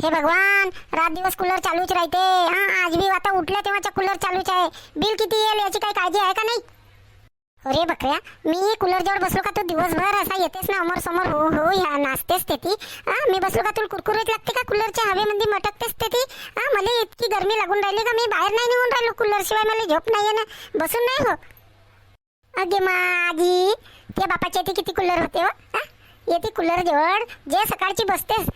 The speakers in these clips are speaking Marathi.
हे भगवान, रात दिवस कूलर चालूच राहते. हा, आज भी आता उठल्या तेव्हाचा कूलर चालूच आहे. बिल किती येईल याची काही काळजी आहे का नाही? अरे बकऱ्या, मी कूलर जवळ बसलो का तू दिवसभर असा येतेस ना अमर समोर, हो हो ह्या नाचतेस ते ती. मी बसलो का तुला कुरकुरीत लागते का? कूलरच्या हवेमध्ये मटकतेस ते ती. मला इतकी गरमी लागून राहिली का मी बाहेर नाही निघून राहिलो. कूलर शिवाय मला झोप नाहीये ना, बसून नाही हो. अगे माझी, त्या बापाच्या इथे किती कूलर होते हो. येते कूलर जवळ जे सकाळची बसतेस,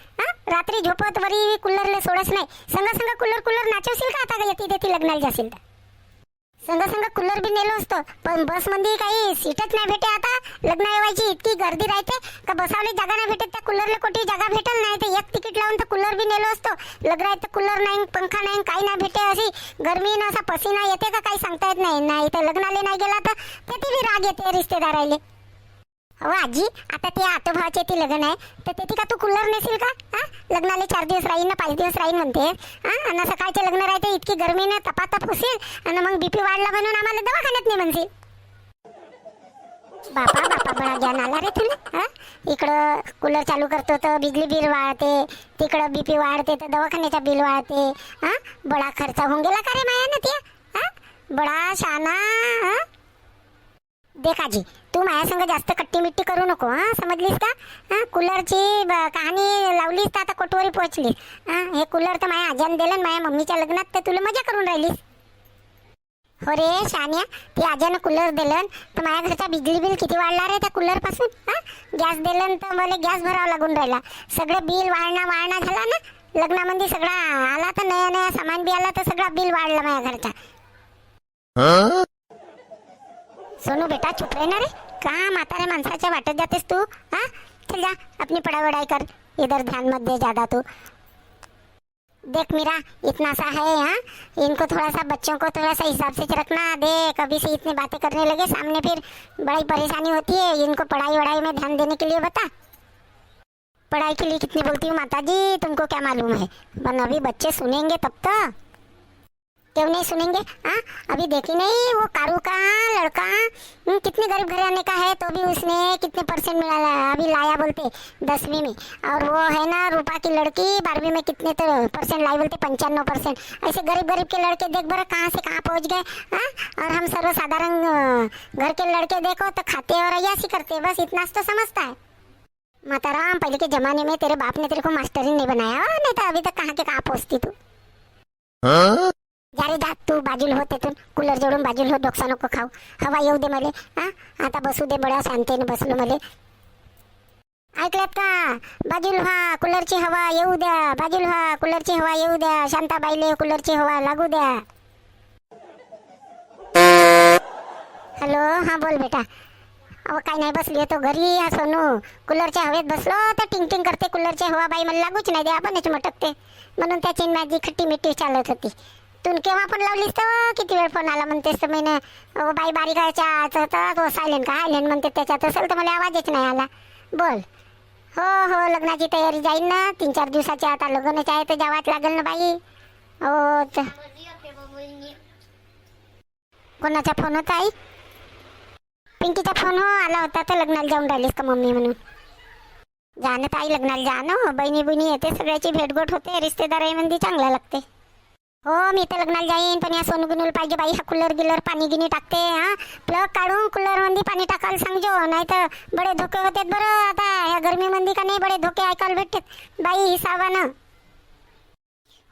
रात्री झोपत वरी कूलरला सोडस नाही. संग संग कूलर कूलर नाचवशील का आता? येते तेथे लग्नाला जाशील तर संग संग कूलर बी नेलो असतो, पण बस मध्ये काही सीटच नाही भेटे. आता लग्न येवायची इतकी गर्दी राहते का बसावली जागा नाही भेटत. त्या कूलरला कोठी जागा भेटल नाही तर एक तिकीट लावून तर कूलर बी नेलो असतो. लग्न आहे तर कूलर नाही, पंखा नाही, काही नाही भेटे. अशी गर्मी ना असा पसीना येते का काही सांगता येत नाही. नाही तर लग्नाला नाही गेला तर त्याची बी राग येते रिश्तेदारायले. हो आजी, आता ते आतोभावाचे ते लग्न आहे तर ते का तू कूलर नेशील का? लग्नाला 4 दिवस राहीन ना 5 दिवस राहीन म्हणते. आणि सकाळचे लग्न राहते, इतकी गर्मीने तपातप होशील आणि मग बीपी वाढला म्हणून आम्हाला दवाखान्यात नाही म्हणशील. बापा बापा, बळा ज्ञान आला रे तुला. इकडं कूलर चालू करतो तर बिजली बिल वाढते, तिकडं बीपी वाढते तर दवाखान्याचा बिल वाढते. बडा खर्च होऊन गेला का रे माया ना त्या? बडा शाना. देख आजी, तू माझ्या संग जास्त कट्टी मिट्टी करू नको. समजलीस का? कूलरची कहाणी लावलीस तर आता कोटवरी पोहोचलीस. हे कूलर तर माझ्या आज्याने दिलं माझ्या मम्मीच्या लग्नात, तर तुला मजा करून राहिलीस. हो रे शान्या, ते आज्यानं कूलर दिलं तर माझ्या घरचा बिजली बिल किती वाढला रे त्या कूलर पासून. गॅस दिलं तर मला गॅस भरावा लागून राहिला. सगळं बिल वाढणा झाला ना. लग्नामध्ये सगळा आला तर नया नया सामान बी आला तर सगळा बिल वाढला माझ्या घरचा. सोनू बेटा चुप रहे ना रे, का म्हाताऱ्या माणसाच्या वाटत जातेस तू? चल जा अपनी पढ़ाई कर, इधर ध्यान मत दे ज्यादा तू. देख मीरा, इतना सा है. इनको थोड़ा सा, बच्चों को थोड़ा सा हिसाब से रखना. देख कभी से इतनी बातें करने लगे सामने फिर बड़ी परेशानी होती है. इनको पढ़ाई वढ़ाई में ध्यान देने के लिए बता. पढ़ाई के लिए कितनी बोलती हूँ माता जी, तुमको क्या मालूम है? पर अभी बच्चे सुनेंगे तब तो. क्यों नहीं सुनेंगे? अभी देखी नहीं वो कारू का लड़का कितने गरीब घराने का है तो भी उसने कितने परसेंट मिला अभी लाया बोलते 10वीं में. और वो है ना रूपा की लड़की 12वीं में कितने तो परसेंट लाई बोलते 95%. ऐसे गरीब गरीब के लड़के देख बड़ा कहाँ से कहाँ पहुँच गए. और हम सर्वसाधारण घर के लड़के देखो तो खाते और अयासी करते. बस इतना तो समझता है. माताराम, पहले के जमाने में तेरे बाप ने तेरे को मास्टर ही नहीं बनाया, नहीं तो अभी तक कहाँ के कहाँ पहुँचती तू. जा रे जा, तू बाजूला हो तेथून. कूलर जोडून बाजूला हो, डोकसा नको खाऊ. हवा येऊ दे मले. आता बसू दे, बड्या शांतीने बसलो मले. ऐकल्यात का? बाजूला व्हा, कूलरची हवा येऊ द्या. बाजूला व्हा, कूलरची हवा येऊ द्या. शांताबाईले कूलरची हवा लागू द्या. हॅलो, हां बोल बेटा. अहो काय नाही, बसली तो घरी. सोनू कूलरच्या हवेत बसलो तर टिंग टिंग करते कूलरची हवा. बाई मला लागूच नाही दे, आपणच मटकते म्हणून त्याची माझी खट्टी मिट्टी चालत होती. तू केव्हा पण लावलीस तर किती वेळ फोन आला म्हणतेस तर मैंने बाई बारीकाच्या तो सायलेंट का हायलेंट म्हणते त्याच्यात असेल तर मला आवाजच नाही आला. बोल. हो हो, लग्नाची तयारी जाईल ना. 3-4 दिवसाची आता लग्नच आहे तर जावाच लागेल ना बाई. हो, कोणाचा फोन होता आई? पिंकीचा फोन हो आला होता तर लग्नाला जाऊन राहिलीस का मम्मी म्हणून. जाणं तर आई, लग्नाला जाणं. बहिणी बहिणी येते, सगळ्याची भेटगोट होते, रिश्तेदारांमध्ये चांगला लागते. हो मी तर लग्नाला जाईन, पण या सोनू बिनूला पाहिजे बाई. हा कूलर गिलर पाणी गिनी टाकते. प्लग काढून कूलर मध्ये पाणी टाकायला सांगजो, नाही तर बडे धोके होते बरं. आता या गर्मीमध्ये का नाही बडे धोके ऐकायला भेटतात बाई हिसाबानं.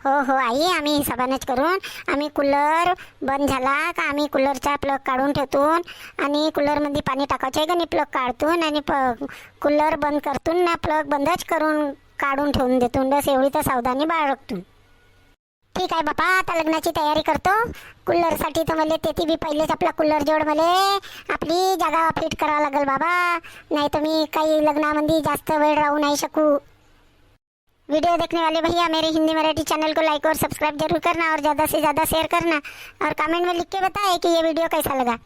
हो हो आई, आम्ही हिसाबानंच करून. आम्ही कूलर बंद झाला का आम्ही कूलरचा प्लग काढून ठेवतून आणि कूलरमध्ये पाणी टाकायचं आहे का नाही प्लग काढतून आणि कूलर बंद करतून ना प्लग बंदच करून काढून ठेवून देतून. बस एवढी तर सावधानी बाळगतून. ठीक आहे बापा, आता लग्नाची तयारी करतो. कूलरसाठी तर मला तेथे बी पहिलेच आपला कूलर जोड मला आपली जागा फिट करावं लागेल बाबा. नाही तर मी काही लग्नामध्ये जास्त वेळ राहू नाही शकू. वीडियो देखने वाले भैया मेरे हिंदी मराठी चैनल को लाइक और सब्सक्राइब जरूर करना और ज़्यादा से ज़्यादा शेयर करना और कमेंट में लिख के बताएं कि ये वीडियो कैसा लगा.